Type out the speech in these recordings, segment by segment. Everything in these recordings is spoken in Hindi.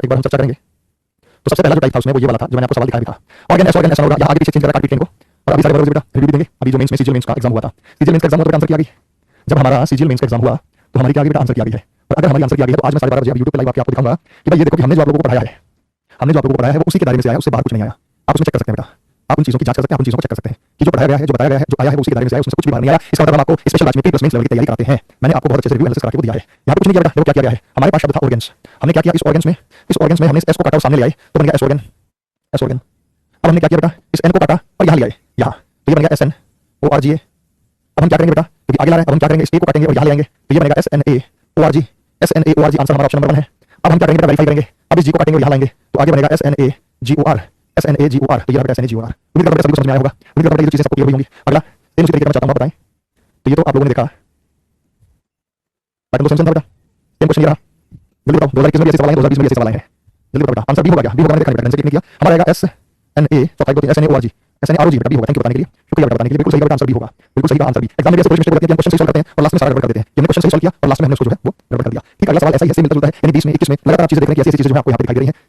एक बार हम चर्चा करेंगे। तो सबसे पहला जो टाइप था उसमें वो ये वाला था जो मैंने आपको सवाल दिखाया भी था। ऑर्गन ऐसा होगा, यहाँ आगे पीछे चेंज करा काट को। और अभी सारे बरोबर बेटा रिव्यू भी देंगे। अभी जो मेंस में सीजीएल मेंस का एग्जाम हुआ था, सीजीएल मेंस का एग्जाम हुआ तो आंसर क्या आ गई। जब हमारा सीजीएल मेंस का एग्जाम हुआ तो हमारी क्या आ गई बेटा, आंसर क्या आ गई है। और अगर हमारी आंसर क्या आ गई है तो आज मैं 12:30 बजे यूट्यूब पे लाइव आपको दिखाऊंगा कि भाई ये देखो कि हमने जो आप लोगों को पढ़ाया है, हमने जो आप लोगों को पढ़ाया है वो उसी के दायरे में से आया, उससे बाहर कुछ नहीं आया। आप उसमें चेक कर सकते हैं बेटा, आप उन चीजों की जांच कर सकते हैं, आप उन चीजों को चेक कर सकते हैं कि जो पढ़ाया गया है, जो बताया गया है, जो आया है वो उसी के दायरे में से आया, उसमें कुछ भी बाहर नहीं आया। इसका मतलब हम आपको स्पेशल बैच में प्री प्लस मेंस लेवल की तैयारी कराते हैं। मैंने आपको बहुत अच्छे से रिव्यू एनालिसिस करा के वो दिया है। यहाँ पे कुछ नहीं किया बेटा, देखो क्या किया गया है। हमारे पास शब्द था ऑर्गन्स, हमने क्या किया इस ऑर्गन्स में हमने एस को काटा और सामने ले आए तो बन गया एस ऑर्गन। अब हमने क्या किया बेटा, इस एन को काटा और यहाँ ले आए, यहाँ तो ये बन गया S N O R G A. अब हम क्या करेंगे बेटा, क्योंकि आगे ला रहे हैं, अब हम क्या करेंगे, इस ए को काटेंगे और यहाँ ले आएंगे तो ये बनेगा S N A O R G. S N A O R G answer हमारा ऑप्शन नंबर 1 है। अब हम क्या करेंगे बेटा, वेरीफाई करेंगे। अब इस जी को काटेंगे और यहाँ लाएंगे तो आगे बनेगा S N A G O R, S N A G O R. तो ये बेटा S N A G O R. उम्मीद करता हूं सभी को समझ में आया होगा, उम्मीद करता हूं ये चीजें सबको क्लियर हुई होंगी। अगला सेम उसी तरीके से मैं चाहता हूं आप बताएं। तो ये तो आप लोगों ने देखा पैटर्न, तो समझ था बेटा। सेम क्वेश्चन ये रहा, जल्दी बताओ 2021 में भी ऐसे सवाल आए, 2020 में भी ऐसे सवाल आए हैं। जल्दी बताओ बेटा, आंसर बी होगा क्या, बी होगा मैंने देखा नहीं बेटा, आंसर कितने किया हमारा आएगा एस एन ए चौथा एक 2 3 S N A O R G, S N A R O G बेटा बी होगा। थैंक यू बताने के लिए, शुक्रिया बेटा बताने के लिए। बिल्कुल सही बेटा, आंसर बी होगा, बिल्कुल सही का आंसर बी। एग्जाम में ऐसे कोई मिस्टेक होती है कि हम क्वेश्चन सही सॉल्व करते हैं और लास्ट में सारा गड़बड़ कर देते हैं। हमने क्वेश्चन सही सॉल्व किया और लास्ट में हमने उसको जो है वो गड़बड़ कर दिया। ठीक है, अगला सवाल ऐसा ही है, मिलता जुलता है, यानी 20 में 21 में लगातार आप चीजें देखने की ऐसी चीजें जो आपको यहाँ पे दिखाई दे रही हैं।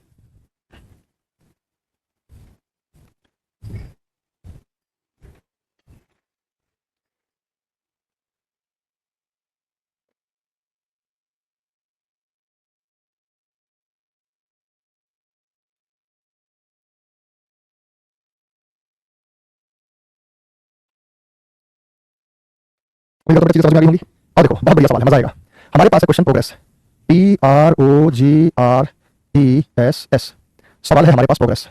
मुझे तो चीजें समझ में आ गई होंगी। और देखो बहुत बढ़िया सवाल है, मजा आएगा। हमारे पास है question progress, P R O G R E S S. सवाल है हमारे पास प्रोग्रेस,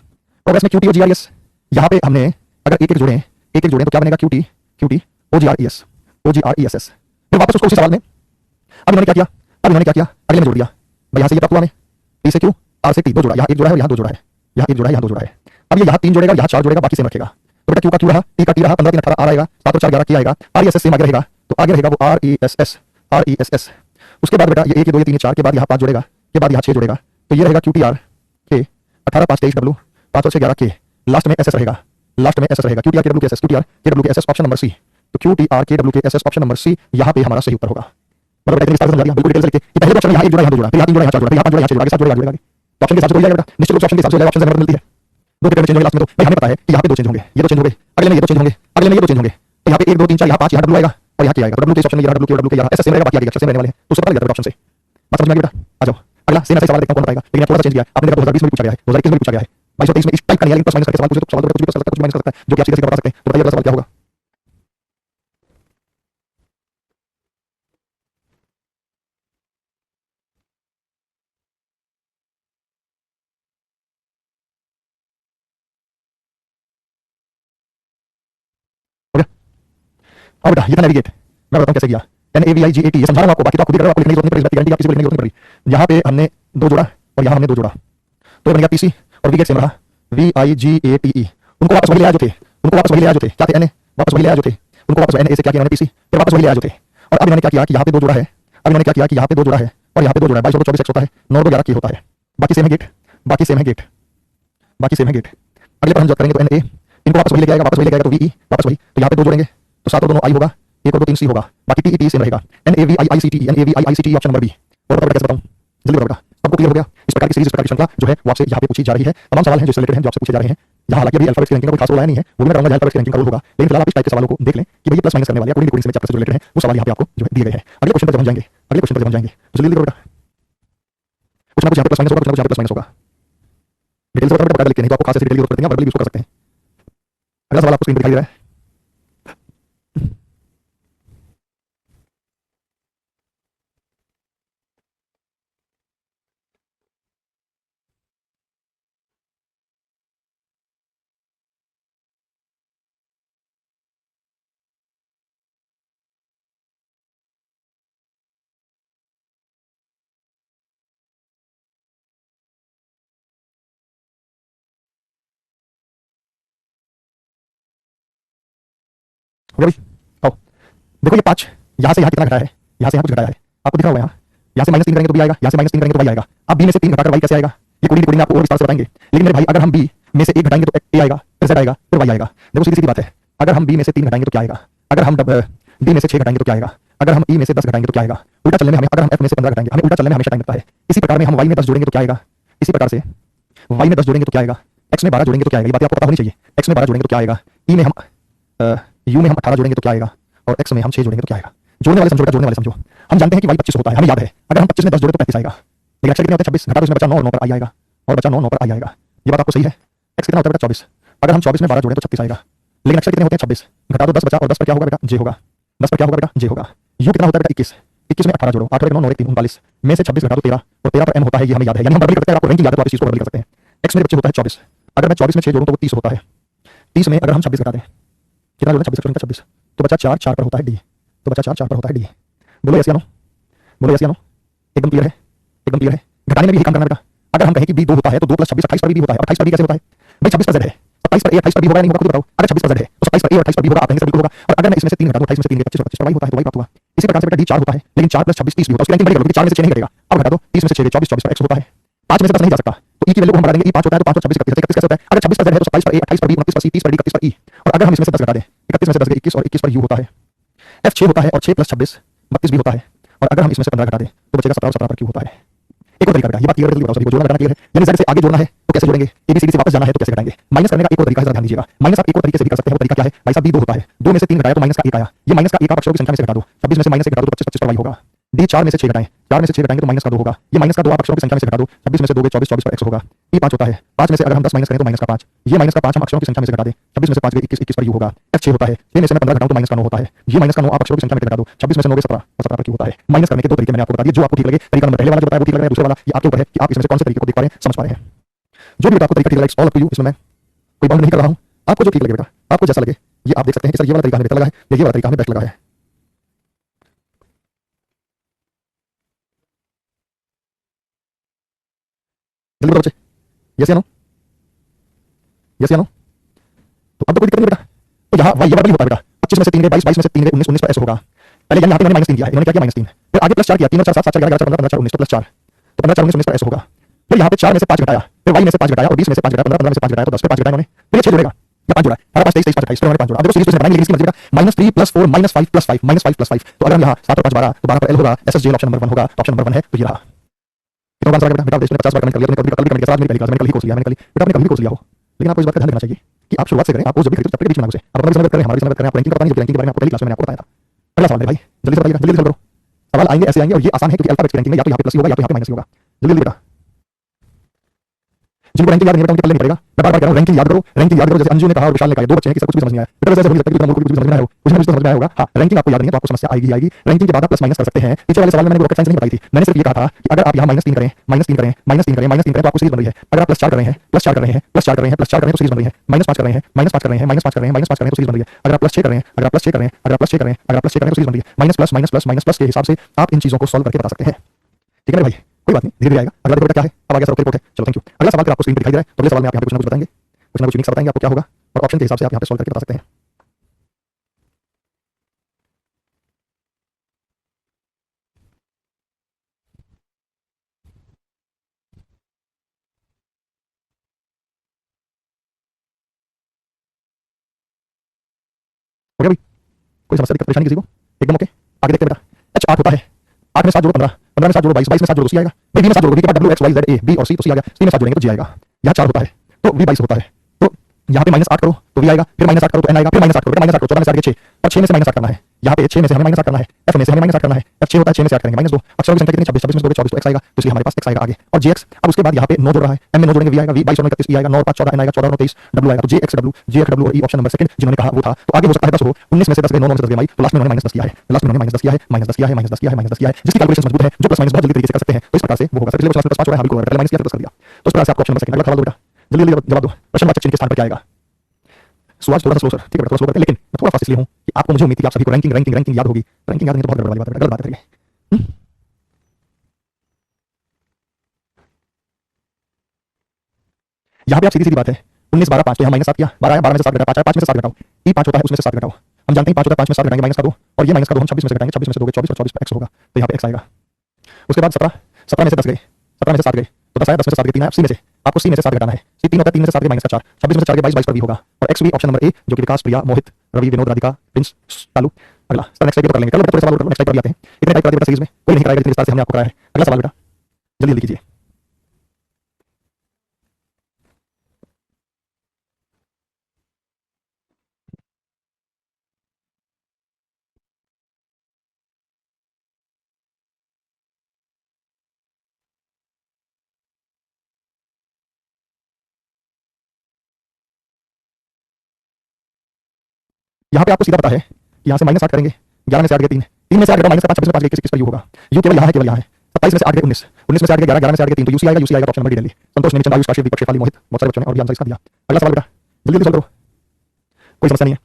प्रोग्रेस में Q T O G R S. यहाँ पे हमने अगर एक एक जोड़ें तो क्या बनेगा, cutie cutie O G R E S, ओ G R E S S. फिर वापस उसको उसी सवाल में अब इन्होंने क्या किया, अगले में जोड़ दिया। भाई यहाँ से ये प्राप्त हुआ हमें, पी से क्यू आर से टी, दो जोड़ा, यहाँ एक जोड़ा है और यहाँ दो जोड़ा है, यहाँ एक जोड़ा है यहाँ दो जोड़ा है। अब ये यहाँ 3 जोड़ेगा, यहाँ 4 जोड़ेगा, बाकी सेम रखेगा। तो बेटा क्यू का क्यू रहा, टी का टी रहा, 15 3 18 आर आएगा, 7 और 4 11 की आएगा। Are E S S same आगे रहेगा, तो आगे रहेगा वो are E S S, are E S S. उसके बाद बेटा ये 1 ये 2 ये 3 ये 4 के बाद यहाँ 5 जोड़ेगा, के बाद यहाँ 6 जोड़ेगा, तो ये रहेगा क्यू टी आर के 18 5 23 डब्ल्यू, 5 और 6 11 के, लास्ट में एस एस रहेगा, लास्ट में एस एस रहेगा। Q T R K W K S S, Q T R K W K S S option number C. तो Q T R K W K S S option number C यहाँ पे हमारा सही उत्तर होगा। मतलब इतनी विस्तार से समझा दिया, बिल्कुल डिटेल से लिख के पहले ऑप्शन में यहाँ 1 जोड़ा यहाँ 2 जोड़ा, फिर यहाँ 3 जोड़ा यहाँ 4 जोड़ा, फिर यहाँ 5 जोड़ा यहाँ 6 जोड़ा, 7 जोड़ा जोड़ेगा। तो ऑप्शन के हिसाब से हो जाएगा बेटा, निश्चित रूप से ऑप्शन के हिसाब से हो जाएगा। ऑप्शन से मदद मिलती है, 2 के चेंज होंगे लास्ट में। तो भाई हमें पता है कि यहाँ पे 2 चेंज होंगे, ये 2 चेंज हो गए, अगले में ये 2 चेंज होंगे, अगले में ये 2 चेंज होंगे। तो यहाँ पे 1 2 3 4 यहाँ 5 यहाँ डब्ल्यू आएगा और यहाँ क्या आएगा, डब्ल्यू के ऑप्शन में ये डब्ल्यू के यहाँ एस सेम रहेगा, बाकी आगे सेम रहने वाले हैं। तो उसको पता लग जाता है ऑप्शन से। बात समझ में आ गई बेटा, आ जाओ अगला सेम ऐसा सवाल देखता हूं कौन बताएगा। लेकिन थोड़ा सा चेंज किया आपने, देखा 2020 में पूछा गया है, 2021 में पूछा गया है, 2223 में इस टाइप का नहीं है, लेकिन प्लस माइनस करके सवाल पूछे तो सवाल कुछ भी कर सकता है, कुछ माइनस कर सकता है, जो कि आप सीधे सीधे बता सकते हैं। तो बताइए अगला सवाल क्या होगा। हाँ बेटा ये था नेविगेट, मैं बताऊं कैसे किया। NAVIGAT ये समझा रहा हूं आपको, बाकी तो आप खुद ही कर रहे हो, आपको लिखने की जरूरत नहीं पड़ी, गारंटी आप किसी को लिखने की जरूरत नहीं पड़ी। यहाँ पे हमने 2 जोड़ा और यहाँ हमने 2 जोड़ा, तो बन गया पीसी और वी गेट सेम रहा, VIGATE। उनको वापस वही ले आए जो थे, उनको वापस वही ले आए जो थे, क्या थे NA, वापस वही ले आए जो थे, उनको वापस NA से क्या किया मैंने पीसी, फिर वापस वही ले आए जो थे। और अब इन्होंने क्या किया कि यहाँ पे 2 जोड़ा है, अब इन्होंने क्या किया कि यहाँ पे 2 जोड़ा है और यहाँ पे 2 जोड़ा है, 22 24 एक्स होता है, 9 2 11 की होता है, बाकी सेम है गेट, बाकी सेम है गेट, बाकी सेम है गेट। अगले पर हम जब करेंगे तो NA इनको वापस वही लेके आएगा, वापस वही लेके आएगा, तो VE वापस वही, तो यहाँ पे 2 जोड़ेंगे तो 7 और 2 9 आई होगा, 1 और 2 3 सी होगा, बाकी TE सेम रहेगा। NAVIICT option number B. और बताओ कैसे बताऊं, जल्दी बताओ बेटा, सबको क्लियर हो गया। इस प्रकार की सीरीज, इस प्रकार की श्रृंखला जो है वो आपसे यहाँ पे पूछी जा रही है, तमाम सवाल हैं जो रिलेटेड हैं, जो आपसे पूछे जा रहे हैं। यहाँ हालांकि अभी अल्फाबेट्स की रैंकिंग का कोई खास रोल आया नहीं है, वो भी मैं कहूंगा अल्फाबेट्स की रैंकिंग का रोल होगा, लेकिन फिलहाल आप इस टाइप के सवालों को देख लें कि भाई प्लस माइनस करने वाले या कोडिंग से चैप्टर से रिलेटेड है, वो सवाल यहाँ पे आपको जो है दिए गए हैं। अगले क्वेश्चन पर जब हम जाएंगे, अगले क्वेश्चन पर जब हम जाएंगे तो जल्दी बेटा कुछ ना कुछ यहाँ पे प्लस माइनस होगा, कुछ ना कुछ यहाँ पे प्लस माइनस होगा। डिटेल से बता लिखते नहीं तो आपको खास डिटेल की जरूरत पड़ती है, वर्बली यूज कर सकते हैं। अगला सवाल आपको स्क्रीन पर दिखाई दे रहा है। हो गया भाई, आओ देखो ये 5 यहाँ से यहाँ कितना घटाया है, यहाँ से यहाँ कुछ घटाया है, आपको दिख रहा होगा। यहाँ से -3 करेंगे तो बी आएगा, यहाँ से -3 करेंगे तो वाई आएगा। अब बी में से 3 घटाकर वाई कैसे आएगा, ये कोडिंग आपको और विस्तार से बताएंगे। लेकिन मेरे भाई अगर हम बी में से 1 घटाएंगे तो ए आएगा, फिर जेड आएगा, फिर वाई आएगा। देखो सीधी सीधी बात है, अगर हम बी में से 3 घटाएंगे तो क्या आएगा, अगर हम डी में से 6 घटाएंगे तो क्या आएगा, अगर हम ई में से 10 घटाएंगे तो क्या आएगा। उल्टा चलने में हमें, अगर हम एफ में से 15 घटाएंगे, हमें उल्टा चलने में हमेशा टाइम लगता है। इसी प्रकार में हम वाई में 10 जोड़ेंगे तो क्या आएगा, इसी प्रकार से y में 10 जोड़ेंगे तो क्या आएगा, x में 12 जोड़ेंगे तो क्या आएगा, ये बात आपको पता होनी चाहिए। x में 12 जोड़ेंगे तो क्या आएगा, e में हम u में हम 18 जोड़ेंगे तो क्या आएगा, और x में हम 6 जोड़ेंगे तो क्या आएगा। जोड़ने वाले समझो बेटा, जोड़ने वाले समझो। हम जानते हैं कि y 25 होता है, हमें याद है। अगर हम 25 में 10 जोड़े तो 35 आएगा। लेकिन अक्षर कितने होते हैं 26, घटा दो, इसमें बचा 9 और 9 पर i आएगा, और बचा 9 9 पर i आएगा। ये बात आपको सही है। x कितना होता है बेटा 24। अगर हम 24 में 12 जोड़े तो 36 आएगा। लेकिन अक्षर कितने होते हैं 26, घटा दो 10 बचा, और 10 पर क्या होगा बेटा j होगा। 10 पर क्या होगा बेटा j होगा। u कितना होता है बेटा 21, 21 में 18 जोड़ो, 8 और 9 9 3 39 में से 26 घटा दो 13, और 13 पर m होता है, ये हमें याद है। यानी हम बदल कर सकते हैं, आपको रैंकिंग याद है तो आप इस चीज को बदल कर सकते हैं। x मेरे बच्चे होता है 24, अगर मैं 24 में 6 जोड़ूं तो वो 30 होता है। 30 में अगर हम 26 घटा दें, कितना जोड़ें 26 का 26, तो बचा 4, 4 पर होता है d, तो बचा 4, 4 पर होता है d। बोलो यस या नो, बोलो यस या नो। एकदम क्लियर है, एकदम क्लियर है। घटाने में भी यही काम करना बेटा। अगर हम कहें कि b 2 होता है तो 2 + 26 28 पर b होता है, और 28 पर b कैसे होता है भाई, 26 पर z है, 27 पर a 28 पर b होगा नहीं होगा खुद बताओ। अगर 26 पर z है तो 27 पर a और 28 पर b होगा, आप कहेंगे बिल्कुल होगा। और अगर मैं इसमें से 3 घटा दूं, 28 में से 3 25 और 25 पर y होता है, तो y प्राप्त हुआ। इसी प्रकार से बेटा d 4 होता है, लेकिन 4 + 26 30 भी होता है, उसकी रैंकिंग बढ़ेगी, क्योंकि 4 में से 6 नहीं घटेगा। अब घटा दो 30 में से 6 24 24 पर x होता है। 5 में से 10 नहीं जा सकता, तो e की वैल्यू को हम बढ़ा देंगे, e 5 होता है तो 5 और 26 31 कैसे होता है। अगर 26 पर z है तो 27 पर a 28 पर b 29 पर c 30 पर d 31 पर e। और अगर हम इसमें से 10 घटा दें, 31 में से 10 गए 21, और 21 पर u होता है। f 6 होता है, और 6 + 26 32 भी होता है। और अगर हम इसमें से 15 घटा दें तो बचेगा 17, और 17 पर q होता है। एक और तरीका बेटा, ये बात क्लियर है, जल्दी बताओ सभी को। जोड़ना घटाना क्लियर है, यानी z से आगे जोड़ना है तो कैसे जोड़ेंगे, abcd से वापस जाना है तो कैसे घटाएंगे। माइनस करने का एक और तरीका है, ध्यान दीजिएगा। माइनस आप एक और तरीके से भी कर सकते हैं। वो तरीका क्या है भाई साहब, b 2 होता है, 2 में से 3 घटाया तो माइनस का 1 आया। ये माइनस का 1 आप अक्षरों की संख्या में से घटा दो, 26 में से माइनस 1 घटा दो तो 25 25 पर y होगा। d 4 में से 6 घटाएं, 4 में से 6 घटाएंगे तो माइनस का 2 होगा। ये माइनस का 2 आप अक्षरों की संख्या में से घटा दो, 26 में से 2 गए 24 24 पर x होगा। e 5 होता है, 5 में से अगर हम 10 माइनस करें तो माइनस का 5। ये माइनस का 5 हम अक्षरों की संख्या में से घटा दें, 26 में से 5 गए 21 21 पर u होगा। f 6 होता है, 6 में से मैं 15 घटाऊं तो माइनस का 9 होता है। ये माइनस का 9 आप अक्षरों की संख्या में घटा दो, 26 में से 9 गए 17 और 17 पर q होता है। माइनस करने के दो तरीके मैंने आपको बता दिए, जो आपको ठीक लगे। तरीका नंबर पहले वाला जो बताया वो ठीक लग रहा है, दूसरे वाला ये आपके ऊपर है कि आप इसमें से कौन से तरीके को देख पा रहे हैं, समझ पा रहे हैं। जो भी बेटा आपको तरीका ठीक लगे, ऑल अप टू यू, इसमें मैं कोई बाउंड नहीं कर रहा हूं। आपको जो ठीक लगे बेटा, आपको जैसा लगे, ये आप देख सकते हैं कि सर ये वाला तरीका हमें बेहतर लगा है, या ये वाला तरीका हमें बेस्ट लगा है। जल्दी बताओ बच्चे, यस या नो, यस या नो। तो अब तो कोई दिक्कत नहीं बेटा। तो यहाँ y ये वाला भी होता है बेटा, 25 में से 3 गए 22, 22 में से 3 गए 19, 19 पर s होगा। पहले यहाँ पे मैंने -3 किया है, इन्होंने क्या किया -3, फिर आगे +4 किया, 3 और 4 7 4 11 11 15 15 19 तो +4, तो 15 4 19 19 पर s होगा। फिर यहाँ पे 4 में से 5 घटाया, फिर y में से 5 घटाया, और 20 में से 5 घटाया, 15 15 में से 5 घटाया तो 10 पे 5 घटाया इन्होंने, फिर ये 6 जोड़ेगा या 5 जोड़ा है, हमारे पास 23 23 5 28, फिर उन्होंने 5 जोड़ा। अब देखो सीरीज में बनाएंगे, लेकिन इसकी मर्जी बेटा -3 + 4 -5 + 5 -5 + 5। तो अगर हम यहाँ 7 और 5 12, तो 12 पर l होगा, SSJ ऑप्शन नंबर 1 होगा, तो ऑप्शन नंबर 1 है। तो ये रहा। कितना आंसर आ गया बेटा, इसने 50 बार कमेंट कर लिया, तुमने कल भी कमेंट किया, आज मेरी पहली क्लास मैंने कल ही कोर्स लिया, मैंने कल बेटा आपने कल ही कोर्स लिया हो। लेकिन आपको इस बात का ध्यान रखना चाहिए कि आप शुरुआत से करें, आपको जब भी खरीदो तब के बीच में ना घुसे। आप अपना भी समय करें, हमारी समय करें, आप रैंकिंग का पता नहीं, रैंकिंग के बारे में आपको पहली क्लास में मैंने आपको बताया था। अगला सवाल है भाई, जल्दी से बताइएगा, जल्दी से करो। सवाल आएंगे ऐसे आएंगे, और ये आसान है क्योंकि अल्फाबेट की रैंकिंग में या तो यहाँ पे प्लस ही होगा या तो यहाँ पे माइनस ही होगा। जल्दी जल्दी बेटा, जिनको रैंकिंग याद नहीं बेटा उनके पल्ले नहीं पड़ेगा। मैं बार-बार कह रहा हूं रैंकिंग याद करो, रैंकिंग याद करो। जैसे अंजू ने कहा और विशाल ने कहा, दो बच्चे हैं कि कुछ भी समझ नहीं आया बेटा, वैसे मुझे लगता है कि तुम कुछ भी समझ में आया हो, कुछ ना कुछ तो समझ में आया होगा। हां, रैंकिंग आपको याद नहीं है तो आपको समस्या आएगी आएगी। रैंकिंग के बाद आप प्लस माइनस कर सकते हैं। पीछे वाले सवाल में मैंने रॉकेट साइंस नहीं बताई थी, मैंने सिर्फ ये कहा था कि अगर आप यहां -3 करें -3 करें -3 करें -3 करें तो आपको सीरीज बन रही है। अगर आप +4 कर रहे हैं +4 कर रहे हैं +4 कर रहे हैं +4 कर रहे हैं तो सीरीज बन रही है। -5 कर रहे हैं -5 कर रहे हैं -5 कर रहे हैं -5 कर रहे हैं तो सीरीज बन रही है। अगर आप +6 कर रहे हैं अगर आप +6 कर रहे हैं अगर आप +6 कर रहे हैं अगर आप +6 कर रहे हैं तो सीरीज बन रही है। Minus plus minus plus minus plus के हिसाब से आप इन चीजों को सॉल्व करके बता सकते हैं। ठीक है भाई, कोई बात नहीं, धीरे धीरे आएगा। अगला देखो बेटा क्या है, अब आगे सर रिपोर्ट है। चलो थैंक यू। अगला सवाल आपको स्क्रीन पर दिखाई दे रहा है, तो अगले सवाल में आप यहाँ पे कुछ ना कुछ बताएंगे, कुछ ना कुछ यूनिक सा बताएंगे आपको क्या होगा, और ऑप्शन के हिसाब से आप यहाँ पे सॉल्व करके बता सकते हैं। हो गया भाई, कोई समस्या दिक्कत परेशानी किसी को? एकदम ओके। आगे देखते हैं बेटा, h 8 होता है, 8 में 7 जोड़ो 15, 15 में 7 जोड़ो 22, 22 में 7 जोड़ो c आएगा। भाई b में 7 जोड़ो, b के बाद w x y z a b और c, तो c आ गया। c में 7 जोड़ेंगे तो g आएगा। यहाँ 4 होता है तो v 22 होता है, तो यहाँ पे -8 करो तो v आएगा, फिर -8 करो तो n आएगा, फिर -8 करो बेटा, -8 करो, 14 में से 8 गए 6, और 6 में से -8 करना है। यहाँ पे 6 में से हमें -8 करना है, f में से हमें -8 करना है। f 6 होता है, 6 में से 8 करेंगे -2, अक्षरों की संख्या कितनी 26, 26 में से 2 24 तो x आएगा, तो इसलिए हमारे पास x आएगा आगे, और jx। अब उसके बाद यहाँ पे 9 जोड़ रहा है, m में 9 जोड़ेंगे v आएगा, v 22 और 31 e आएगा, 9 और 5 14 n आएगा, 14 और 23 w आएगा, तो jx w jx w और e ऑप्शन नंबर सेकंड जिन्होंने कहा वो था। तो आगे हो सकता है 10 हो, 19 में से 10 गए, 9 में से 10 गए, तो लास्ट में उन्होंने -10 किया है, लास्ट में उन्होंने -10 किया है, -10 किया है, -10 किया है, -10 किया है, जिसकी कैलकुलेशन मजबूत है, जो प्लस माइनस बहुत जल्दी तरीके से कर सकते हैं, तो इस प्रकार से वो होगा। सर पिछले क्लास में +5 हो रहा है, बिल्कुल पहले माइनस किया फिर प्लस कर दिया, तो इस प्रकार से आपको ऑप्शन नंबर सेकंड। अगला सवाल दो बेटा, जल्दी जल्दी जवाब दो। क्वेश्चन मार्क चिन्ह के स्थान पर क्या आएगा? सुआज थोड़ा सा स्लो सर, ठीक है थोड़ा स्लो करते हैं, लेकिन मैं थोड़ा फास्ट इसलिए हूं कि आपको मुझे उम्मीद थी कि आप सभी को रैंकिंग रैंकिंग रैंकिंग याद होगी। रैंकिंग याद नहीं तो बहुत गड़बड़ वाली बात है बेटा, गलत बात है। यहाँ पे आप सीधी सीधी बात है, 19 12 5, तो यहाँ -7 किया, 12 आया, 12 में से 7 घटा, 5 आया, 5 में से 7 घटाओ, e 5 होता है उसमें से 7 घटाओ। हम जानते हैं 5 होता है, 5 में 7 घटाएंगे माइनस का 2, और ये माइनस का 2 हम 26 में से घटाएंगे, 26 में से 2 24 और 24 पर x होगा, तो यहाँ पे x आएगा। उसके बाद 17, 17 में से 10 गए, 17 में से 7 गए, तो 10 आया, 10 में से 7 गए 3 आया, c में से आपको c में से 7 घटाना है। c 3 होता है, 3 में से 7 गए माइनस का 4, 26 में से 4 गए 22, 22 पर v होगा, और x भी ऑप्शन नंबर ए जो कि विकास, प्रिया, मोहित, रवि, विनोद, राधिका, प्रिंस, तालु। अगला सर नेक्स्ट टाइप कर लेंगे, चलो थोड़े सवाल नेक्स्ट टाइप पर भी आते हैं। इतने टाइप करते बेटा सीरीज में कोई नहीं कराएगा जितने विस्तार से हमने आपको कराया है। अगला सवाल बेटा जल्दी जल्दी कीजिए। यहाँ पे आपको सीधा पता है कि यहाँ से -8 करेंगे, 11 में से 8 गए 3, 3 में से 8 घटाओ -5, 26 में 5 किस पर यू होगा, यू केवल यहाँ है, केवल यहाँ है। 27 में से 8 गए 19, 19 में से 8 गए 11, 11 में से 8 गए 3, तो यूसी आएगा, यूसी आएगा, ऑप्शन नंबर डी दिल्ली। संतोष, नेमिचंद, आयुष, काशी, दीपक, शेफाली, मोहित, बहुत सारे बच्चों ने और भी आंसर इसका दिया। अगला सवाल बेटा, जल्दी जल्दी सॉल्व करो, कोई समस्या नहीं है।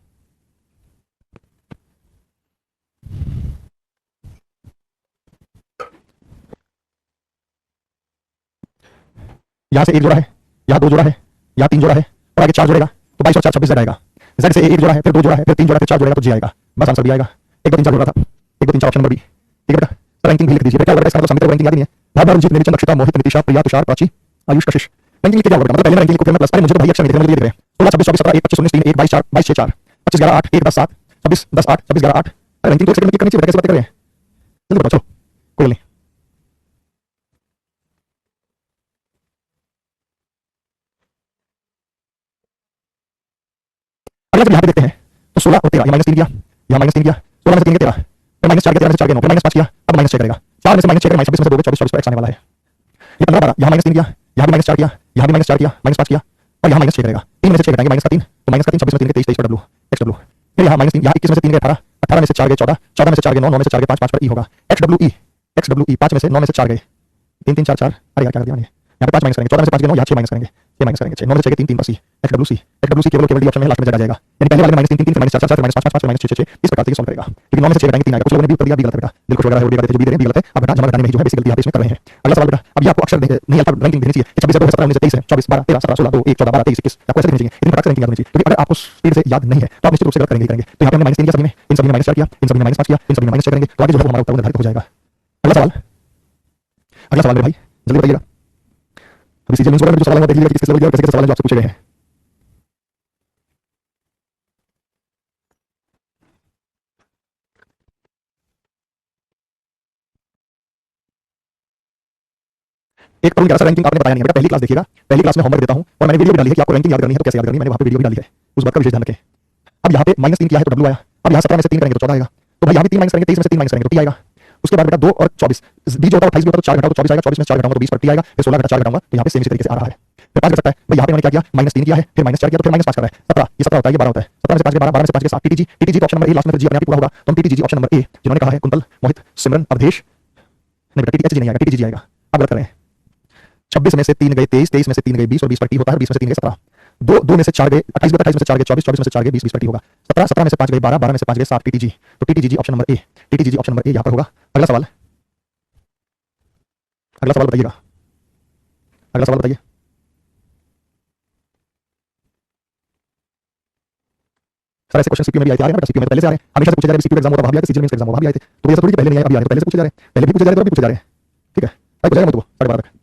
यहाँ से 1 जोड़ा है, यहाँ 2 जोड़ा है, यहाँ 3 जोड़ा है और आगे 4 जोड़ेगा, तो 22 और 4 26 जेड आएगा। जेड से 1 जोड़ा है, फिर 2 जोड़ा है, फिर 3 जोड़ा है, फिर 4 जोड़ेगा, तो जी आएगा। बस आंसर भी आएगा। 1 2 3 4 जोड़ा था, 1 2 3 4 ऑप्शन नंबर बी। ठीक है बेटा, रैंकिंग भी लिख दीजिए। क्या होगा इसका मतलब, समिति को रैंकिंग याद नहीं है। भाव रंजीत, नितिन, अक्षिता, मोहित, नितिशा, प्रिया, तुषार, प्राची, आयुष, कशिश, रैंकिंग लिख के क्या होगा मतलब, पहले रैंकिंग लिखो फिर मैं प्लस। अरे मुझे तो भाई अक्षर नहीं दिख रहे, मुझे लिख रहे हैं 16 26 24 17 1 25 19 3 1 22 4 22 6 4 25 11 8 1 10 7 26 10 8 26 11 8। अरे रैंकिंग तो एक सेकंड में क्लिक करनी चाहिए, कैसे बात कर रहे हैं, जल्दी बताओ, चलो कोई नहीं। अगला जब यहाँ पे देखते हैं तो 16 और 13, ये -3 किया, यहाँ -3 किया, 16 में से 3 गए 13, फिर -4 गए 13 में से 4 गए 9, फिर -5 किया, अब -6 करेगा, 4 में से -6 करेगा, 26 में से 2 गए 24 24 पर x आने वाला है। ये 15 12, यहाँ -3 किया, यहाँ भी -4 किया, यहाँ भी -4 किया, -5 किया और यहाँ -6 करेगा, 3 में से 6 घटाएंगे -3, तो -3 26 में 3 गए 23 23 पर w x w, फिर यहाँ -3, यहाँ 21 में से 3 गए 18, 18 में से 4 गए 14, 14 में से 4 गए 9, 9 में से 4 गए 5, 5 पर e होगा x w e 5 में से 9 में से 4 गए 3 3 4 4, अरे यार क्या कर दिया मैंने, यहाँ पे 5 माइनस करेंगे, 14 में से 5 गए 9, यहाँ 6 माइनस करेंगे, 6 माइनस करेंगे 6, 9 में से 6 गए 3 3 पर c x w c केवल डी ऑप्शन में लास्ट में जगह जाएगा, यानी पहले वाले में -3 3 फिर -4 4 फिर -5 5 5 फिर -6 6 इस प्रकार से सॉल्व करेगा, क्योंकि 9 में से 6 घटाएंगे 3 आएगा। कुछ लोगों ने भी उत्तर दिया बी गलत है बेटा, दिल खुश वगैरह है और भी जो भी दे रहे हैं बी गलत है। अब बेटा जमा घटाने में जो है बेसिक गलती आप इसमें कर रहे हैं। अगला सवाल बेटा, अब ये आपको अक्षर नहीं अल्फा रैंकिंग देनी चाहिए, 26 है 2 17 19 23 है 24 12 13 17 16 2 1 14 12 23 21, आपको ऐसे देनी चाहिए, इतनी फटाक से रैंकिंग याद होनी चाहिए, क्योंकि अगर आपको स्पीड से याद नहीं है तो आप निश्चित रूप से गलत करेंगे ही करेंगे। तो यहाँ पे हमने -3 किया सभी में, इन सभी में -4 किया, इन सभी में -5 किया, इन सभी में -6 करेंगे, तो आगे जो है हमारा उत्तर निर्धारित हो जाएगा। अगला सवाल, अगला सवाल मेरे भाई जल्दी बताइएगा। अभी सीजन में जो सवाल है देख लीजिए किस लेवल के और कैसे सवाल है जो आपसे पूछे गए हैं। एक तरुण 11 रैंकिंग आपने बताया नहीं है बेटा, पहली क्लास देखिएगा, पहली क्लास में होमवर्क देता हूं और मैंने वीडियो भी डाली है कि आपको रैंकिंग याद करनी है तो कैसे याद करनी है, मैंने वहां पे वीडियो भी डाली है, उस बात का विशेष ध्यान रखें। अब यहाँ पे -3 किया है तो w आया, अब यहाँ 17 में से 3 करेंगे तो 14 आएगा, तो भाई यहाँ भी 3 माइनस करेंगे, 23 में से 3 माइनस करेंगे तो t आएगा। उसके बाद बेटा 2 और 24, b जो होता है 28 भी होता है तो 4 घटाओ तो 24 आएगा, 24 में 4 घटाऊंगा तो 20 पर t आएगा, फिर 16 घटा 4 घटाऊंगा तो यहाँ पे सेम इसी तरीके से आ रहा है। फिर 5 कर सकता है भाई, यहाँ पे मैंने क्या किया -3 किया है, फिर -4 किया तो फिर -5 कर रहा है, 17 ये 17 होता है, ये 12 होता है, 17 में से 5 के 12, 12 में से 5 के 7 ttg, ttg तो ऑप्शन नंबर ए लास्ट में जी अपने आप ही पूरा होगा, तो हम ttg ऑप्शन नंबर ए जिन्होंने कहा है कुंतल, मोहित, सिमरन, अवधेश, नहीं बेटा ttg नहीं आएगा, ttg आएगा, आप गलत कर रहे हैं। 26 में से 3 गए 23, 23 में से 3 गए 20 और 20 पर टी होता है, 20 में से 3 गए 17, 2 में से 4 गए 28 में से 4 गए 24, 24 में से 4 गए 20, 20 पर टी होगा, 17 17 में से 5 गए 12, 12 में से 5 गए 7 टीटीजी, तो टीटीजी ऑप्शन नंबर ए, टीटीजी ऑप्शन नंबर ए यहाँ पर होगा। अगला सवाल, अगला सवाल बताइएगा, अगला सवाल बताइए। सर ऐसे क्वेश्चन सीपीयू में भी आए थे, आ रहे हैं ना सीपीयू में पहले से आ रहे हैं, हमेशा से पूछे जा रहे हैं, सीपीयू एग्जाम होता है वहां भी आए थे, सीजीएल मेंस एग्जाम वहां भी आए थे, तो ये सब थोड़ी पहले नहीं आए अभी आए, पहले से पूछे जा रहे हैं, पहले भी पूछे जा रहे थे और भी पूछे जा रहे हैं। ठीक है भाई, पूछ जाएगा मुझको 12:30 तक।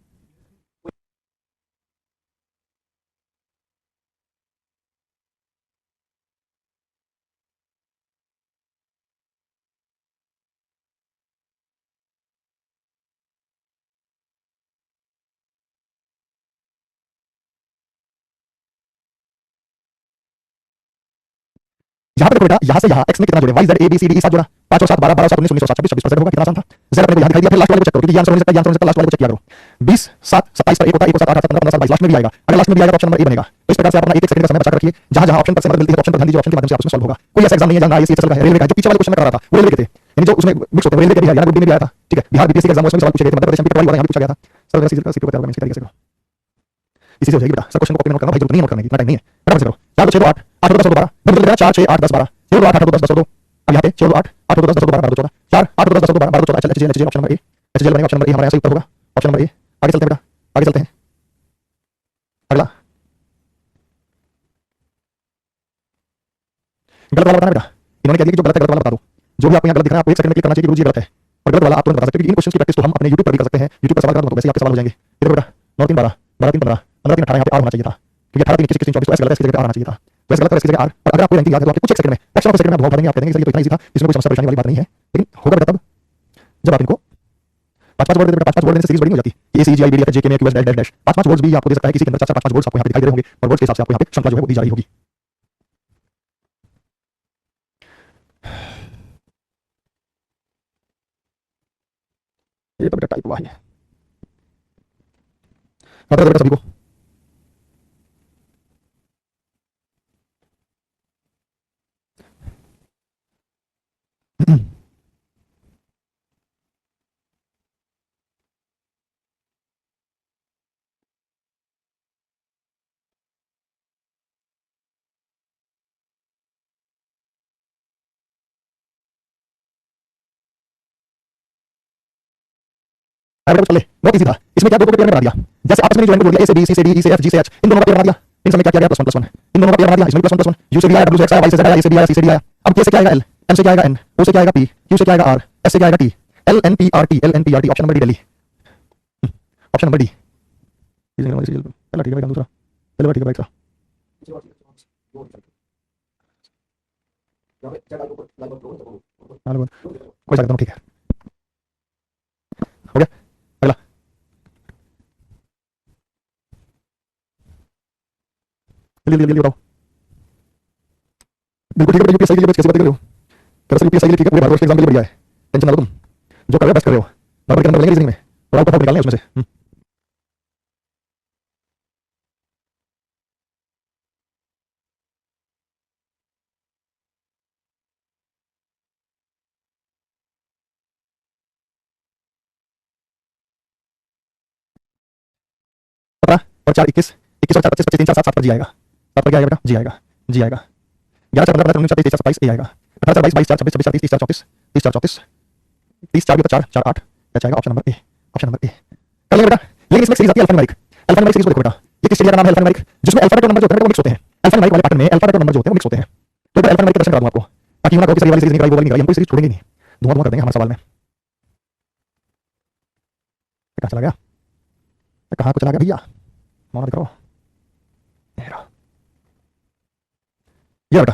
यहाँ पे देखो बेटा, यहाँ से यहाँ x में कितना जोड़े, y z a b c d e 7 जोड़ा, 5 और 7 12 12 7 19 19 7 26 26 होगा, कितना आसान था। z अपने को याद दिखाई दिया, फिर लास्ट वाले को चेक करो, क्योंकि ये आंसर हो नहीं सकता, ये आंसर हो नहीं सकता, लास्ट वाले को चेक किया करो। 20 7 27 पर 1 होता है, 1 7 8 7 15 15 लास्ट में भी आएगा, अगर लास्ट में भी आएगा तो ऑप्शन नंबर ए बनेगा। तो इस प्रकार से आप अपना 1 सेकंड का समय बचा कर रखिए, जहां जहां ऑप्शन पर से मदद मिलती है तो ऑप्शन पर ध्यान दीजिए, ऑप्शन के माध्यम से आप उसमें सॉल्व होगा। कोई ऐसा एग्जाम नहीं है जहां आईएएस चल रहा है, रेलवे का जो पीछे वाले क्वेश्चन में कर रहा था वो रेलवे के थे, यानी जो उसमें मिक्स होते हैं, रेलवे के भी है, ग्रुप डी में भी आया था। ठीक है, बिहार बीपीएससी का एग्जाम उसमें सवाल पूछे गए थे, मध्य प्रदेश में पटवारी वाला यहां भी पूछा गया था। सर वैसे सीपीयू का तैयार होगा, इसी तरीके से करो, इसी से हो जाएगी बेटा। सर क्वेश्चन को कॉपी में नोट करना भाई, जरूरत नहीं है नोट करने की, इतना टाइम नहीं है, फटाफट से करो। 4 6 2 8 8 2 10 12 जल्दी जल्दी 4 6 8 10 12 6 2 8 8 2 10 10 2, अब यहाँ पे 6 2 8 8 2 10 10 12 12 14 4 8 2 10 10 12 12 14 एचएल एचएल ऑप्शन नंबर ए, एचएल बनेगा, ऑप्शन नंबर ए हमारा यहाँ से उत्तर होगा, ऑप्शन नंबर ए। आगे चलते हैं बेटा, आगे चलते हैं। अगला गलत वाला बताना बेटा, इन्होंने कह दिया कि जो गलत है गलत वाला बता दो, जो भी आपको यहाँ गलत दिख रहा है आपको 1 सेकंड में क्लिक करना चाहिए कि गुरुजी गलत है, और गलत वाला आप तुरंत बता सकते हैं, क्योंकि इन क्वेश्चंस की प्रैक्टिस तो हम अपने YouTube पर भी कर सकते हैं, YouTube पर सवाल करा दो तो वैसे आपके सवाल हो जाएंगे। इधर बेटा 9 3 12 12 3 15 15 3 18 यहाँ पे आर होना चाहिए था, क्योंकि 18 3 21 23 24 तो ऐसे गलत है, इसकी जगह आर आना चाहिए था, तो ऐसे गलत है, इसकी जगह आर। और अगर आपको रैंकिंग याद है तो आपके कुछ एक सेकंड में फ्रैक्शन ऑफ सेकंड में आप बता देंगे, आप कह देंगे सर ये तो इतना ईजी था, इसमें कोई समस्या परेशानी वाली बात नहीं है, लेकिन होगा बेटा तब जब आप इनको 5 5 वर्ड देते बेटा, 5 5 वर्ड देने से सीरीज बड़ी हो जाती है, ए सी जी आई बी डी एफ जे के में QS dash dash dash 5 5 words भी आपको दे सकता है, किसी के अंदर 4 4 5 5 वर्ड्स आपको यहाँ पे दिखाई दे रहे होंगे और वर्ड्स के हिसाब से आपको यहाँ पे श्रृंखला जो है वो दी जा रही होगी। ये तो बेटा टाइप हुआ है, बता दो बेटा सभी को। बेटा कुछ ले, बहुत इजी था। इसमें क्या दो पेयर में बना दिया, जैसे आपस में जो जोड़ दिया, ए से बी, सी से डी, ई से एफ, जी से एच, इन दोनों का पेयर बना दिया। इन सब में क्या किया गया, प्लस वन, इन दोनों का पेयर बना दिया। इसमें प्लस वन, यू से बी आया, डब्ल्यू से एक्स आया, वाई से जेड आया, ए से बी आया, सी से डी आया। अब के से क्या आएगा एल, एम से क्या आएगा एन, ओ से क्या आएगा पी, क्यू से क्या आएगा आर, एस से क्या आएगा T, L N P R T, L N P R T. Option number D Delhi, option number D. पहला ठीक है भाई, दूसरा पहले ठीक है भाई, कोई सा ठीक है, हो गया। अगला जल्दी बताओ। बिल्कुल ठीक है, यूपीएससी के लिए कैसे बात कर रहे हो? दरअसल यूपीएससी के लिए ठीक है, पूरे भारत के एग्जाम के लिए बढ़िया है, टेंशन ना लो तुम, जो कर रहे हो बेस्ट कर रहे हो। नंबर के नंबर मिलेंगे रीजनिंग में और आपको निकालने हैं उसमें से। और 4 21 21 और 4 25 25 3 4 7 7 पर जी आएगा, 7 पर क्या आएगा बेटा, जी आएगा, जी आएगा। 11 4 15 19 23 27 ए आएगा, 18 22 22 4 26 26 30 4 34 30 4 34 30 4 4 4 8 क्या आएगा, option number A, option number ए। कर लिया बेटा। लेकिन इसमें सीरीज आती है अल्फान्यूमेरिक, अल्फान्यूमेरिक सीरीज को देखो बेटा, ये किस सीरीज का नाम है अल्फान्यूमेरिक, जिसमें अल्फाबेट और नंबर जो होते हैं वो मिक्स होते हैं। अल्फान्यूमेरिक वाले पैटर्न में अल्फाबेट और नंबर जो होते हैं वो मिक्स होते हैं। तो बेटा अल्फान्यूमेरिक का प्रश्न करा दूं आपको, ताकि यूं ना कहो कि सही वाली सीरीज निकाली वो वाली निकाली, हम कोई सीरीज छोड़ेंगे नहीं, धुआं धुआं कर देंगे हमारे सवाल में। कहां चला गया, कहां को चला गया भैया, मौन दिखाओ। ये बेटा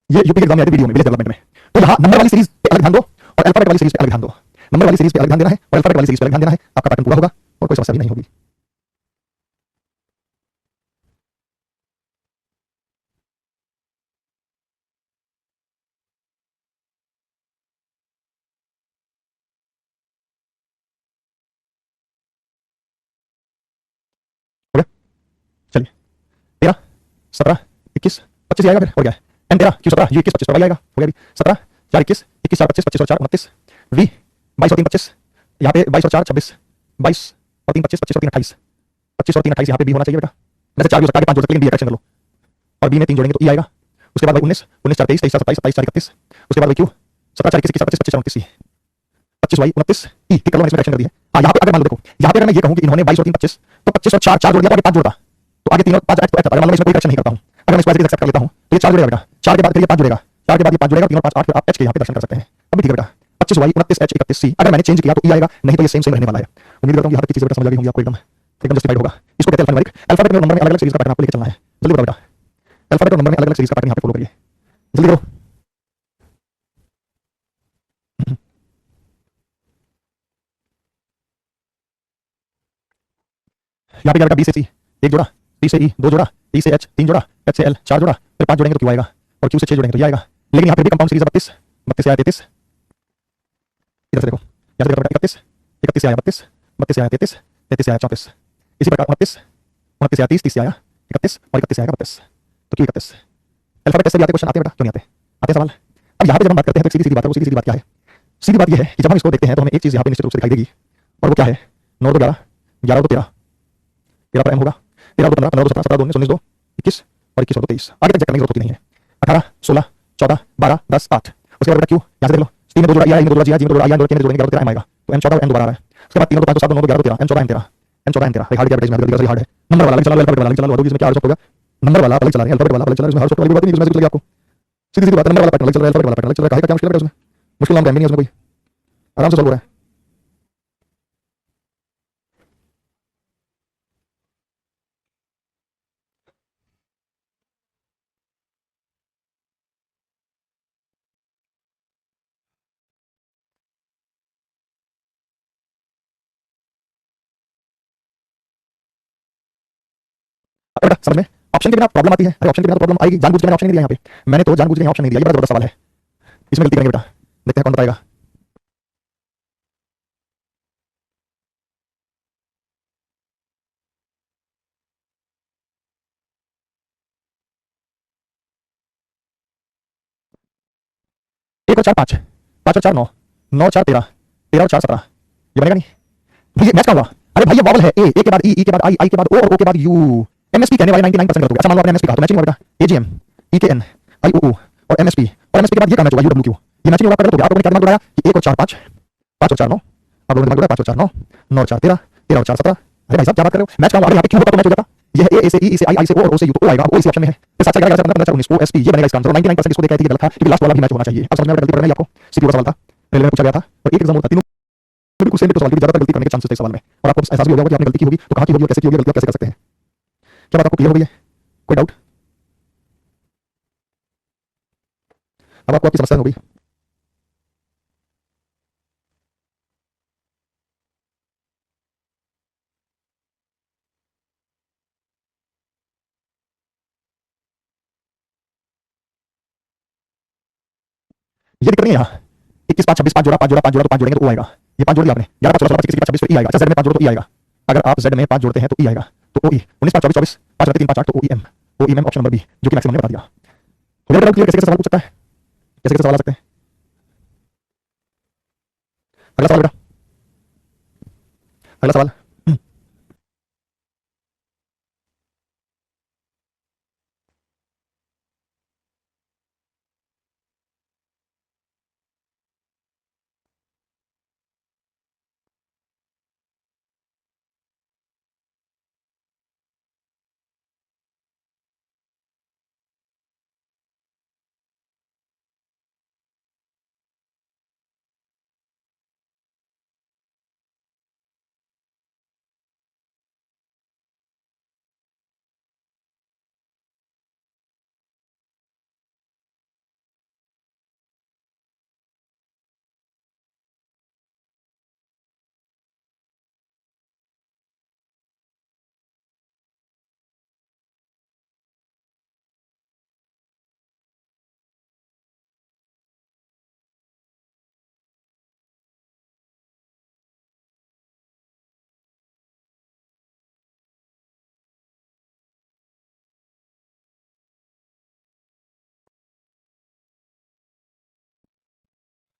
ये यूपी के एग्जाम में आती वीडियो में, विलेज डेवलपमेंट में। तो यहाँ नंबर वाली सीरीज पे अलग ध्यान दो और अल्फाबेट वाली सीरीज पे अलग ध्यान दो। नंबर वाली सीरीज पे अलग ध्यान देना है और अल्फाबेट वाली सीरीज पे अलग ध्यान देना है, आपका पैटर्न पूरा होगा और कोई समस्या भी नहीं होगी। हो गया, चलिए 13 17 21 25 आएगा, फिर हो गया एन 13 क्यू 17 यू 21 25 पर आएगा, हो गया भी 17 4 21 21 4 25 25 और 4 29 वी 22 और 3 25, यहाँ पे 22 और 4 26 22 और 3 25 25 और 3 28 25 और 3 28, यहाँ पे बी होना चाहिए बेटा। वैसे 4 भी हो सकता है, 5 जोड़ सकते हैं, लेकिन बी करेक्शन कर लो और बी में 3 जोड़ेंगे तो ई आएगा। उसके बाद 19 19 4 23 23 4 27 27 4 31, उसके बाद क्यू 17 4 21 25 25 29 25 वाई 29 ई, ठीक कर लो, मैंने इसमें करेक्शन कर दिया। हाँ यहाँ पे अगर मान लो देखो, यहाँ पे अगर मैं ये कहूँ कि इन्होंने 22 और 3 25 तो 25 और 4 4 जोड़ दिया तो आगे 5 जोड़ता, तो आगे 3 और 5 तो ऐसा, अगर मान लो इसमें कोई करेक्शन नहीं करता हूँ, अगर मैं इसको एक्सेप्ट कर लेता हूँ तो ये 4 जुड़ेगा बेटा, 4 के बाद फिर ये 5 जुड़ेगा, 4 के बाद ये 5 जुड़ेगा, 3 और 5 8, फिर आप एच के यहाँ पे दर्शन कर सकते हैं। अभी ठीक है बेटा, 25 वाई 29 एच 31 सी, अगर मैंने चेंज किया तो ई आएगा, नहीं तो ये सेम सेम रहने वाला है। उम्मीद करता हूँ यहाँ तक की चीजें बेटा समझ आ गई होंगी आपको, एकदम एकदम जस्टिफाइड होगा। इसको कहते हैं अल्फान्यूमेरिक, अल्फाबेट में नंबर में अलग अलग सीरीज का पैटर्न आपको लेके चलना है। जल्दी बताओ बेटा, अल्फाबेट और नंबर में अलग अलग सीरीज का पैटर्न यहाँ पे फॉलो करिए, जल्दी करो। यहाँ पे क्या बेटा, बी से सी 1 जोड़ा, सी से ई 2 जोड़ा, ई से एच 3 जोड़ा, एच से एल 4 जोड़ा, फिर 5 जोड़ेंगे तो क्यू आएगा और क्यू से 6 जोड़ेंगे तो ये आएगा। लेकिन यहाँ पे भी कंपाउंड सीरीज 32 32 से आया 33, इधर से देखो, यहाँ से देखो बेटा 31 31 से आया 32 32 से आया 33 33 से आया 34, इसी प्रकार 29 29 से आया 30 30 से आया 31 और 31 से आएगा 32, तो क्यू 31। अल्फाबेट से भी आते क्वेश्चन आते हैं बेटा, क्यों नहीं आते, आते हैं सवाल। अब यहाँ पे जब हम बात करते हैं तो सीधी सीधी बात है, वो सीधी सीधी बात क्या है, सीधी बात ये है कि जब हम इसको देखते हैं तो हमें एक चीज यहाँ पे निश्चित रूप से दिखाई देगी, और वो क्या है, 9 2 11 11 2 13 13 पर एम होगा, 13 2 15 15 2 17 17 2 19 19 2 21 और 21 और 2 23, आगे तक चेक करने की जरूरत होती नहीं है। 18 16 14 12 10 8, उसके बाद बेटा क्यू यहाँ से देख लो, 3 में 2 जोड़ा ई आया, 2 जोड़ा जी आया, 2 जोड़ा आई आया, 2 जोड़ेंगे 11 13 एम आएगा, तो एम 14 और एम 12 आ रहा है। उसके बाद 3 और 5 7 9 11 13 M 14 M 13 M 14 M 13, hard क्या बेटा, इसमें हार्ड है, नंबर वाला चला लो, अल्फाबेट वाला चला लो, इसमें क्या हो गया, नंबर वाला अलग चला रहे हैं, अल्फाबेट वाला अलग चला रहे हैं, इसमें हर वाली बात नहीं, इसमें कुछ लगे आपको, सीधी सीधी बात है, नंबर वाला पैटर्न अलग चल रहा है, अल्फाबेट वाला पैटर्न अलग चल रहा है, क्या मुश्किल है बेटा उसमें, मुश्किल नाम नहीं है उसमें कोई, आराम से सॉल्व हो रहा है। बेटा समझ में, ऑप्शन के बिना प्रॉब्लम आती है, अरे ऑप्शन के बिना तो प्रॉब्लम आएगी, जानबूझ के मैंने ऑप्शन नहीं दिया यहाँ पे, मैंने तो जानबूझ के ऑप्शन नहीं दिया, ये बड़ा जबरदस्त सवाल है, इसमें गलती करेंगे बेटा, देखते हैं कौन बताएगा। एक और 4 5 5 और 4 9 9 4 13 13 और 4 17, ये बनेगा नहीं भैया, मैच का हुआ, अरे भाई ये वॉवल है, ए के बाद ई के बाद आई के बाद ओ और ओ के बाद यू, एमएसपी कहने वाले 99% गलत हो गया। अच्छा मान लो आपने एमएसपी कहा तो मैचिंग होगा बेटा, एजीएम ईकेएन आईओओ और एमएसपी के बाद ये कहना चाहिए यूडब्ल्यूक्यू, ये मैच नहीं होगा, पहले तो गया। आप लोगों ने क्या दिमाग उड़ाया कि 1 और 4 5, 5 और 4 9। आप लोगों ने दिमाग उड़ाया 5 और 4 9, 9 और 4 13, 13 और 4 17। अरे भाई साहब क्या बात कर रहे हो? मैच का अगर यहाँ पे क्यों होता तो मैच हो जाता। ये है ए से ई से आई, आई से ओ और ओ से यू, तो ओ आएगा, ओ इसी ऑप्शन में है। फिर साथ साथ क्या 19 ओ एस पी, ये बनेगा इसका आंसर। 99% इसको देखा है कि गलत था, क्योंकि लास्ट वाला भी मैच होना चाहिए। अब समझ में गलती कर रही है आपको। सीधी वाला सवाल था, रेलवे में पूछा गया था और एक एग्जाम होता तीनों बिल्कुल सेम सवाल, क्योंकि ज्यादातर गलती करने के चांसेस थे सवाल में। और आपको एहसास भी हो गया कि आपने गलती की होगी तो कहाँ की होगी और कैसे की होगी, गलती कैसे कर सकते हैं। क्या बात आपको क्लियर हो गई है? कोई डाउट? अब आपको आपकी समस्या हो गई। ये दिक्कत नहीं है यहाँ। 21 5 26 5 जोड़ा 5 जोड़ा 5 जोड़ा तो 5 जोड़ेंगे तो ओ आएगा। ये 5 जोड़ दिया आपने, 11 5 16 25 21 26 तो ई आएगा। अच्छा जेड में 5 जोड़ो तो ई आएगा। अगर आप जेड में 5 जोड़ते हैं तो ई आएगा, तो ओ ई। 19 5 24 24 5 3 5 8 तो O E M. O E M option number B, जो कि मैक्सिमम ने बता दिया। हो गया? क्लियर? कैसे कैसे सवाल पूछ सकता है, कैसे कैसे सवाल आ सकते हैं। अगला सवाल बेटा, अगला सवाल।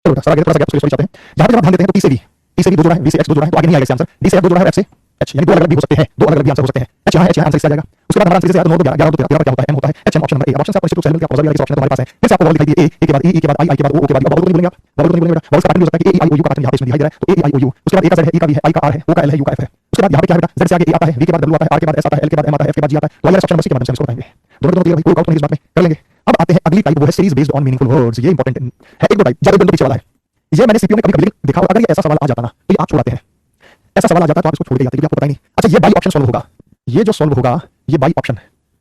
चलो बेटा, सारा गैप थोड़ा सा गैप सॉरी चाहते हैं। यहाँ पे जब आप ध्यान देते हैं तो टी से भी 2 जोड़ा है, वी से एक्स 2 जोड़ा है, तो आगे नहीं आएगा इसका आंसर। डी से एफ 2 जोड़ा है और एफ से एच, यानी 2 अलग अलग भी हो सकते हैं, 2 अलग अलग भी आंसर हो सकते हैं। एच यहाँ है, एच यहाँ आंसर इससे आ जाएगा। उसके बाद हमारा आंसर से आया तो 9 2 11 2 13 13 क्या होता है, एम होता है। H M option number A. Option से आपको निश्चित रूप से मिल गया, पॉजिटिव वाला ऑप्शन तो हमारे पास है। फिर से आपको बबल दिखाई दिए, ए के बाद ई, के बाद आई, के बाद ओ, के बाद बबल तो नहीं बोलेंगे आप, बबल तो नहीं बोलेंगे बेटा। बबल का पैटर्न हो सकता है कि ए आई ओ यू का पैटर्न यहाँ पे इसमें दिखाई दे रहा है, तो ए आई ओ यू। उसके बाद ए का जेड है, ई का वी है, आई का आर है, ओ का एल है, यू का एफ है। उसके बाद यहाँ पे क्या है बेटा, जेड से आगे ए आता है, वी के बाद डब्ल्यू आता है, आर के बाद एस आता है, एल के बाद एम आता है, एफ के बाद जी आता है। तो आइए ऑप्शन नंबर सी के माध्यम से इसको बताएंगे। दोनों क्लियर भाई, कोई आउट नहीं इस बात में, कर लेंगे। अब आते हैं अगली टाइप, वो है series based on meaningful words. ये इंपॉर्टेंट है। एक दो टाइप, ज्यादा बिंदु पीछे वाला है। ये मैंने सीपीयू में कभी कभी देखा, अगर ये ऐसा सवाल आ जाता ना तो ये आप छोड़ाते हैं। ऐसा सवाल आ जाता तो आप इसको छोड़ के जाते, क्योंकि आपको पता ही नहीं। अच्छा ये बाई ऑप्शन सॉल्व होगा, ये जो सॉल्व होगा ये बाई ऑप्शन,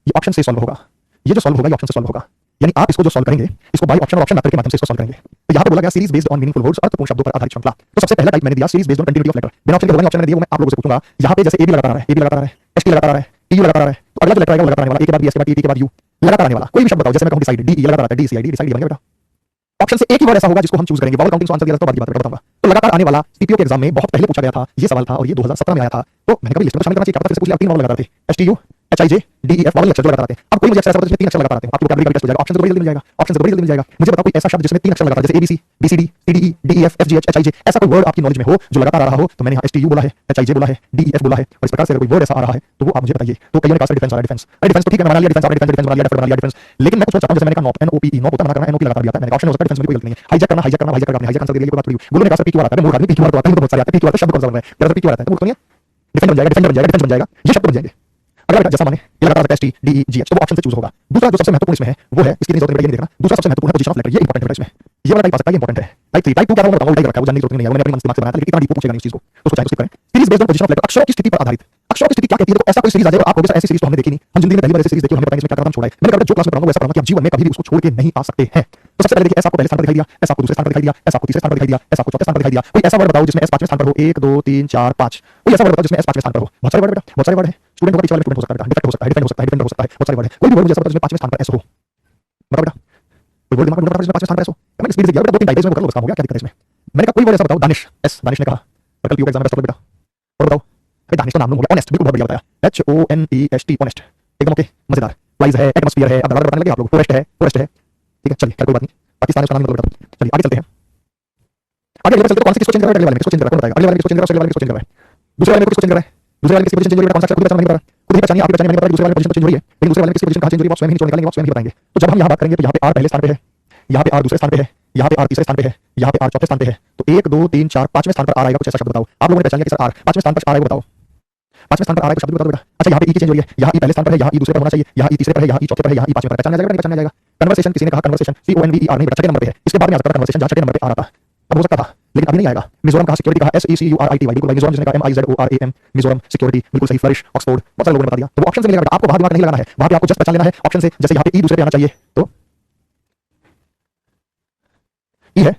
ये ऑप्शन से सॉल्व होगा। ये जो सॉल्व होगा ये ऑप्शन से सॉल्व होगा, यानी आप इसको जो सॉल्व करेंगे इसको बाई ऑप्शन और ऑप्शन मेथड के माध्यम से इसको सॉल्व करेंगे। तो यहाँ पे बोला गया series based on meaningful words, अर्थपूर्ण शब्दों पर आधारित श्रृंखला। तो सबसे पहला टाइप मैंने दिया series based on continuity of letter. बिना ऑप्शन के बोलेंगे, ऑप्शन मैंने दिए वो मैं आप लोगों से पूछूंगा। यहाँ पे जैसे ए भी लगातार आ रहा है, ए भी लगातार आ रहा है, एच टी लगातार आ रहा है, टी यू लगातार आ रहा है, तो अगला जो लेटर आएगा वो लगातार आने वाला, ए के बाद बी, एस के बाद टी, टी के बाद यू, लगातार आने वाला। कोई भी शब्द बताओ, जैसे मैं कहूं डिसाइड, डी ई लगातार आता है, D C I D, decide बन गया बेटा। ऑप्शन से एक ही वर्ड ऐसा होगा जिसको हम चूज करेंगे। वॉवल काउंटिंग से आंसर दिया तो बाद की बात बताऊंगा। तो लगातार आने वाला सीपीयू के एग्जाम में बहुत पहले पूछा गया था ये सवाल था, और ये 2017 में आया था। तो मैंने कभी लिस्ट में शामिल करना चाहिए, क्या पता फिर से पूछ लिया। 3 वॉवल लगातार थे, H T U, H I J, D E F, vowel अक्षर जो लगातार आते हैं। अब कोई मुझे अक्षर ऐसा बताओ जिसमें 3 अक्षर लगातार आते हैं, आपको कैटेगरी का टेस्ट हो जाएगा। ऑप्शन से बड़ी जल्दी मिल जाएगा, ऑप्शन से बड़ी जल्दी मिल जाएगा। मुझे बताओ कोई ऐसा शब्द जिसमें 3 अक्षर लगातार, जैसे A B C, B C D, C D E, D E F, F G H, H I J, ऐसा कोई वर्ड आपकी नॉलेज में हो जो लगातार आ रहा हो। तो मैंने यहाँ एच टी यू बोला है, एच आई जे बोला है, डी ई एफ बोला है, और इस प्रकार से अगर कोई वर्ड ऐसा आ रहा है तो वो आप मुझे बताइए। तो कई ने कहा डिफेंस आ रहा है, डिफेंस, अरे डिफेंस तो ठीक है, मैं बना लिया डिफेंस, आपने डिफेंस बना लिया, डिफेंस बना लिया डिफेंस। लेकिन मैं कुछ सोचता हूं, जैसे मैंने कहा nope, N O P E, nope होता है मना करना, एन ओ पी लगातार दिया था। मैंने ऑप्शन हो सकता है डिफेंस में कोई गलती नहीं है। हाईजैक करना, हाईजैक करना, हाईजैक करना, हाईजैक आंसर दे दिया, कोई बात थोड़ी। गुरु ने कहा सर पी क्यू आता है, मैं मूर्ख आदमी, पी क्यू आता है, तो बहुत सारे आते हैं। पी क्यू आता है शब्द कौन सा बन रहा है, मेरा पी क्यू आता है तो मूर्ख नहीं है। डिफेंड बन जाएगा, डिफेंड बन जाएगा, डिफेंस बन जाएगा, ये शब्द बन जाएंगे। अगला बेटा जैसा माने ये लगातार आता है, एस टी डी ई जी एच, तो वो ऑप्शन से चूज होगा। दूसरा जो सबसे महत्वपूर्ण इसमें है वो है, इसकी जरूरत नहीं देखना। दूसरा सबसे महत्वपूर्ण है पोजीशन ऑफ लेटर, ये इंपॉर्टेंट है इसमें। ये वाला टाइप आ सकता है, ये इंपॉर्टेंट है। टाइप 3, टाइप 2 क्या होगा बताऊंगा, उल्टा ही रखा है, वो जानने की जरूरत नहीं है, मैंने अपने मन से दिमाग से बनाया था, लेकिन इतना डीप पूछेगा नहीं इस चीज को, तो उसको चाहे स्किप करें। Series based on position of letter, अक्षरों की स्थिति पर आधारित। अक्षरों की स्थिति क्या कहती है, तो ऐसा कोई सीरीज आ जाए और आप कहोगे ऐसी सीरीज तो हमने देखी नहीं, हम जिंदगी में पहली बार ऐसी सीरीज देखी, हमें पता नहीं इसमें क्या करना, हम छोड़ा है। मैंने कहा जो क्लास में पढ़ाऊंगा वैसा पढ़ाऊंगा कि आप जीवन में कभी भी उसको छोड़ के नहीं आ सकते हैं। तो सबसे पहले देखिए, ऐसा आपको पहले स्थान पर दिखाई दिया, ऐसा आपको दूसरे स्थान पर दिखाई दिया, ऐसा आपको तीसरे स्थान पर दिखाई दिया, ऐसा आपको चौथे स्थान पर दिखाई दिया। कोई ऐसा वर्ड बताओ जिसमें एस 5वें स्थान पर हो, 1 2 3 4 5। कोई ऐसा वर्ड बताओ जिसमें एस 5वें स्थान पर हो। बहुत सारे वर्ड बेटा, बहुत सारे वर्ड है। स्टूडेंट होगा, पीछे वाले स्टूडेंट हो सकता है बेटा, डिफेक्ट हो सकता है, डिफेंड हो सकता है, डिफेंडर हो सकता है, बहुत सारे वर्ड है। कोई भी वर्ड मुझे ऐसा बताओ जिसमें 5वें स्थान पर एस हो, बताओ बेटा। कोई वर्ड दिमाग में जिसमें 5वें स्थान पर एस हो। मैंने स्पीड से दिया बेटा, 2 3 टाइप में कर लो, बस काम हो गया, क्या दिक्कत है इसमें। मैंने कहा कोई वर्ड ऐसा बताओ, दानिश, एस दानिश ने कहा, कल पीयू का एग्जाम में बेस्ट हो बेटा। और बताओ भाई, दानिश का नाम हो गया, ऑनेस्ट, बिल्कुल बहुत बढ़िया बताया, H O N E S T, honest, एकदम ओके, मजेदार। वाइज है, एटमॉस्फेयर है, अब दादा बताने लगे आप लोग, फॉरेस्ट है, फॉरेस्ट है, ठीक है, चलिए कोई बात नहीं, पाकिस्तान उसका नाम निकल बेटा। चलिए आगे चलते हैं, आगे लेवल चलते हैं। कौन सी किसको चेंज कर रहा है, अगले वाले में किसको चेंज कर रहा है, कौन बताएगा। अगले वाले में किसको चेंज कर रहा है, अगले वाले में किसको चेंज कर रहा है, दूसरे वाले में किसको चेंज कर रहा है, दूसरे वाले में किसकी पोजीशन चेंज हो रही है, कौन सा खुद पहचान नहीं पता, खुद ही पहचानिए, आपकी पहचान नहीं पता, दूसरे वाले में पोजीशन चेंज हो रही है, लेकिन दूसरे वाले में किसकी पोजीशन कहां चेंज हो रही है, आप स्वयं ही निकालेंगे, आप स्वयं ही बताएंगे। तो जब हम यहां बात करेंगे तो यहां पे आर पहले स्थान पे है, यहां पे आर दूसरे स्थान पे है, यहाँ पे आर तीसरे स्थान पे है, यहाँ पे आर चौथे स्थान पे है, तो 1 2 3 4 पांचवें स्थान पर आर आएगा। कुछ ऐसा शब्द बताओ। आप लोगों ने पहचान लिया कि सर आर पांचवें स्थान पर आर आएगा, बताओ पांचवें स्थान पर आ रहा है तो शब्द बता दो बेटा। अच्छा यहाँ पे ई की चेंज हो रही है, यहाँ ई पहले स्थान पर है, यहाँ ई दूसरे पर होना चाहिए, यहाँ ई तीसरे पर है, यहाँ ई चौथे पर है, यहाँ ई पांचवें पर। पहचान जाएगा, पहचान जाएगा। कन्वर्सेशन, किसी ने कहा कन्वर्सेशन, CONVER नहीं बेटा, छठे नंबर पे है। इसके बाद में आ सकता है कन्वर्सेशन, जहाँ छठे नंबर पे आ रहा था, तब हो सकता था, लेकिन अभी नहीं आएगा। मिजोरम कहा सिक्योरिटी, कहा SECURITY, बिल्कुल मिजोरम, जिसने कहा MIZORAM, मिजोरम सिक्योरिटी, बिल्कुल सही। फ्लरिश, ऑक्सफोर्ड, बहुत सारे लोगों ने बता दिया। तो वो ऑप्शन से मिलेगा बेटा, आपको वहां दिमाग नहीं लगाना है, वहां पे आपको जस्ट पहचान लेना है ऑप्शन से। जैसे यहाँ पे ई दूसरे पे आना चाहिए, तो ई है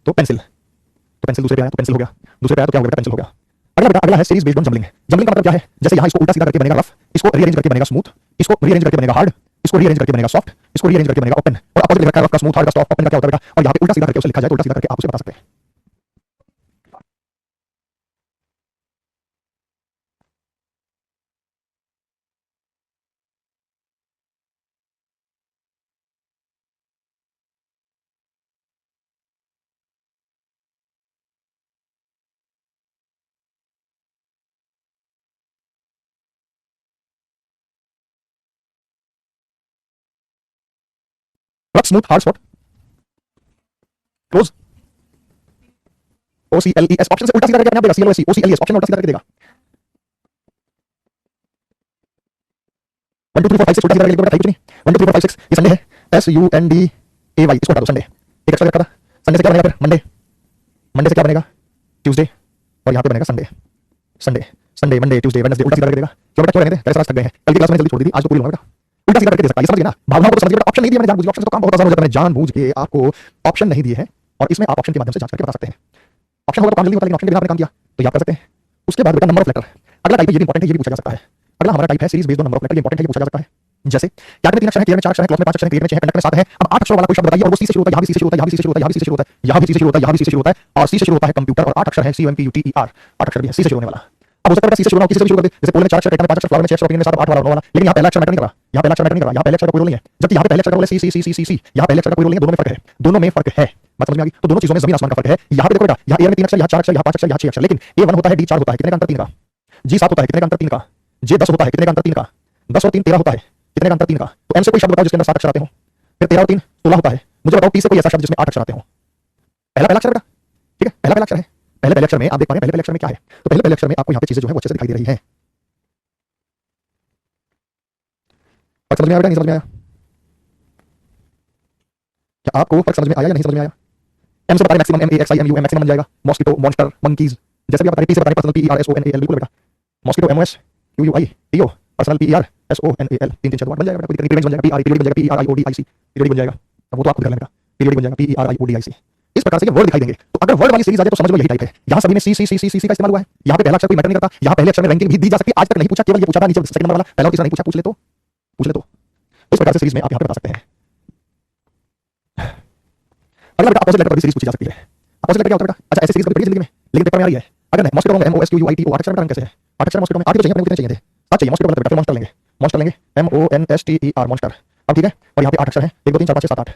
तो पेंसिल, तो पेंसिल दूसरे पे आया तो पेंसिल हो गया, दूसरे पे आया तो क्या हो गया, पेंसिल हो गया। अगला बेटा, अगला है series based on jumbling. Jumbling का मतलब क्या है? जैसे यहाँ इसको उल्टा सीधा करके बनेगा रफ, इसको रीअरेंज करके बनेगा स्मूथ, इसको रीअरेंज करके बनेगा हार्ड, इसको रीअरेंज करके बनेगा सॉफ्ट, इसको रीअरेंज करके बनेगा ओपन। और अपोजिट लिख रखा है रफ का स्मूथ, हार्ड का सॉफ्ट, ओपन का क्या होता है बेटा, और यहाँ पे उल्टा सीधा करके उसे लिखा जाए तो उल्टा सीधा करके आप उसे बता सकते हैं। Rough, smooth, hard, soft, close, OCLES option से उल्टा सीधा करके अपने आप देगा। CLOSE, OCLES ऑप्शन में उल्टा सीधा करके देगा। 1 2 3 4 5 6 उल्टा सीधा करके लिखो बेटा, कुछ नहीं। 1 2 3 4 5 6 ये संडे है, SUNDAY, इसको हटा दो, संडे एक एक्स्ट्रा रखा था। संडे से क्या बनेगा फिर? मंडे, मंडे से क्या बनेगा? ट्यूसडे, और यहाँ पे बनेगा Sunday. Sunday, Sunday, Monday, Tuesday, Wednesday, उल्टा सीधा करके देगा। क्यों बेटा, क्यों रहने दे, कैसे थक गए हैं? कल की क्लास में जल्दी छोड़ दी थी, आज तो पूरी लूंगा बेटा। उल्टा सीधा करके दे सकता है, ये समझ गए ना? भावनाओं को तो समझिए बेटा, ऑप्शन नहीं दिया मैंने जानबूझ के, ऑप्शन से तो काम बहुत आसान हो जाता है। मैंने जानबूझ के आपको ऑप्शन नहीं दिए हैं, और इसमें आप ऑप्शन के माध्यम से जांच करके बता सकते हैं। ऑप्शन होगा तो काम जल्दी होता है, लेकिन ऑप्शन के बिना आपने काम किया तो ये आप कर सकते हैं। उसके बाद बेटा नंबर ऑफ लेटर, अगला टाइप है, ये भी इंपॉर्टेंट है, ये भी पूछा जा सकता है। अगला हमारा टाइप है series based on number of letter, ये इंपॉर्टेंट है, ये पूछा जा सकता है। जैसे क्या में 3 अक्षर है, क्लियर में 4 अक्षर है, क्लॉज में 5 अक्षर है, क्लियर में 6 है, कंडक्ट में 7 है। अब 8 अक्षरों वाला कोई शब्द बताइए और वो सी से शुरू होता है, यहाँ भी सी से शुरू होता है, यहाँ भी सी से शुरू होता है, यहाँ भी सी से शुरू होता है, यहाँ भी सी से शुरू होता है, यहाँ भी सी से शुरू होता है, और सी से शुरू होता है कंप्यूटर, और 8 अक्षर है COMPUTER, 8 अक्षर भी है सी से शुरू होने वाला। अब हो सकता है सी से शुरू हो, किसी से भी शुरू कर दे, जैसे पोल में 4 अक्षर, टेक्टा में 5 अक्षर, फ्लावर में 6 अक्षर, में 7 8 वाला वाला, लेकिन यहाँ पहला अक्षर मैटर नहीं कर रहा, यहाँ पहला अक्षर मैटर नहीं कर रहा, यहाँ पहले अक्षर का कोई रोल नहीं है। जबकि यहाँ पे पहले अक्षर का रोल है सी, यहाँ पहले अक्षर का कोई रोल नहीं है, दोनों में फर्क है, दोनों में फर्क है। बात समझ में आ गई? तो दोनों चीजों में जमीन आसमान का फर्क है। यहाँ पे देखो बेटा, यहाँ ए में 3 अक्षर, यहाँ 4 अक्षर, यहाँ 5 अक्षर, यहाँ 6 अक्षर, लेकिन A1 होता है, D 4 होता है, कितने का अंतर 3 का? G 7 होता है, कितने का अंतर 3 का? J 10 होता है, कितने का अंतर 3 का? 10 और 3 13 होता है, कितने का अंतर 3 का? तो M से कोई शब्द बताओ जिसके अंदर 7 अक्षर आते हो, फिर 13 और 3 16 होता है। मुझे बताओ P से कोई ऐसा शब्द जिसमें 8 अक्षर आते हो। पहला पहला अक्षर बेटा, ठीक है, पहला पहला अक्षर है। पहले पहले अक्षर में आप देख पा रहे हैं, पहले पहले अक्षर में क्या है? तो पहले पहले अक्षर में आपको यहाँ पे चीजें जो है वो अच्छे से दिखाई दे रही है। फर्क समझ में आया बेटा, नहीं समझ में आया? क्या आपको फर्क समझ में आया या नहीं समझ में आया? M से बता रहे मैक्सिमम, MAXIMUM, मैक्सिमम बन जाएगा। मॉस्किटो, मॉन्स्टर, मंकीज, जैसे भी आप बता रहे। P से बता रहे पर्सनल, PERSONAL, बिल्कुल बेटा। Mosquito, MOS, QUI, TO, personal, PERSONAL, 3 3 4 बन जाएगा बेटा। कोई पीरियड बन जाएगा, PRE पीरियड बन जाएगा, PERIODIC पीरियड बन जाएगा। अब वो तो आपको कर लेना बेटा, पीरियड बन जाएगा, PERIODIC। इस प्रकार से ये वर्ड दिखाई देंगे। तो अगर वर्ड वाली सीरीज आ जाए तो समझ लो यही टाइप है। यहाँ सभी में सी का इस्तेमाल हुआ है। यहाँ पे पहला अक्षर कोई मैटर नहीं करता, यहाँ पहले अक्षर में रैंकिंग भी दी जा सकती है। आज तक नहीं पूछा, केवल ये पूछा था नीचे सेकंड नंबर वाला, पहला और तीसरा नहीं पूछा, पूछ ले तो इस प्रकार से सीरीज में आप यहाँ पे बता सकते हैं। अगला बेटा अपोजिट लेटर पर भी सीरीज पूछी जा सकती है। अपोजिट लेटर क्या होता है बेटा? अच्छा ऐसे सीरीज कभी पढ़ी जिंदगी में, लेकिन पेपर में आ रही है। अगर मैं मॉस्किटो में MOSQUITO 8 अक्षर का रंग कैसे है? 8 अक्षर मॉस्किटो में 8 तो चाहिए, कितने चाहिए थे? 7 चाहिए मॉस्किटो मतलब बेटा। फिर मॉन्स्टर लेंगे, मॉन्स्टर लेंगे, MONSTER, मॉन्स्टर। अब ठीक है, और यहाँ पे 8 अक्षर है, 1 2 3 4 5 6 7 8।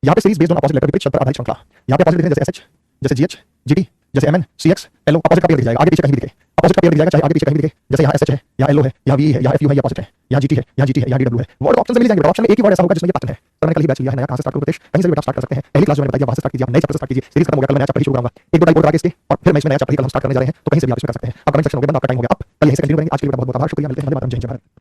यहाँ पे series based on opposite letter, विपरीत शब्द आधारित श्रृंखला। यहाँ पे अपोजिट लिखने जैसे SH, जैसे GH, GT, जैसे MN, CX, LO, अपोजिट का पेयर दिख जाएगा, आगे पीछे कहीं भी दिखे। अपोजिट का पेयर दिख जाएगा, चाहे आगे पीछे कहीं भी दिखे। जैसे यहाँ SH है, यहाँ LO है, यहाँ VE है, यहाँ FU है, यहाँ अपोजिट है, यहाँ GT है, यहाँ GT है, यहाँ DW है। वर्ड ऑप्शन से मिल जाएंगे। ऑप्शन में एक ही वर्ड ऐसा होगा जिसमें ये पैटर्न है। सर मैंने कल ही बैच लिया है नया, कहाँ से स्टार्ट करूँ प्रदेश? कहीं से भी बेटा स्टार्ट कर सकते हैं। पहली क्लास जो मैंने बताई वहाँ से स्टार्ट कीजिए, आप नए चैप्टर से स्टार्ट कीजिए। सीरीज खत्म हो गया, कल मैं नया चैप्टर शुरू करूंगा। 1 2 टाइप और आगे इसके, और फिर मैं इसमें नया चैप्टर ही कल हम स्टार्ट करने जा रहे हैं, तो कहीं से भी आप इसमें कर सकते हैं। आप कमेंट सेक्शन में बंद, आपका टाइम हो गया। आप कल यहीं से कंटिन्यू करेंगे। आज के लिए बहुत बहुत आभार, शुक्रिया, मिलते हैं। वंदे मातरम, जय हिंद, जय भारत।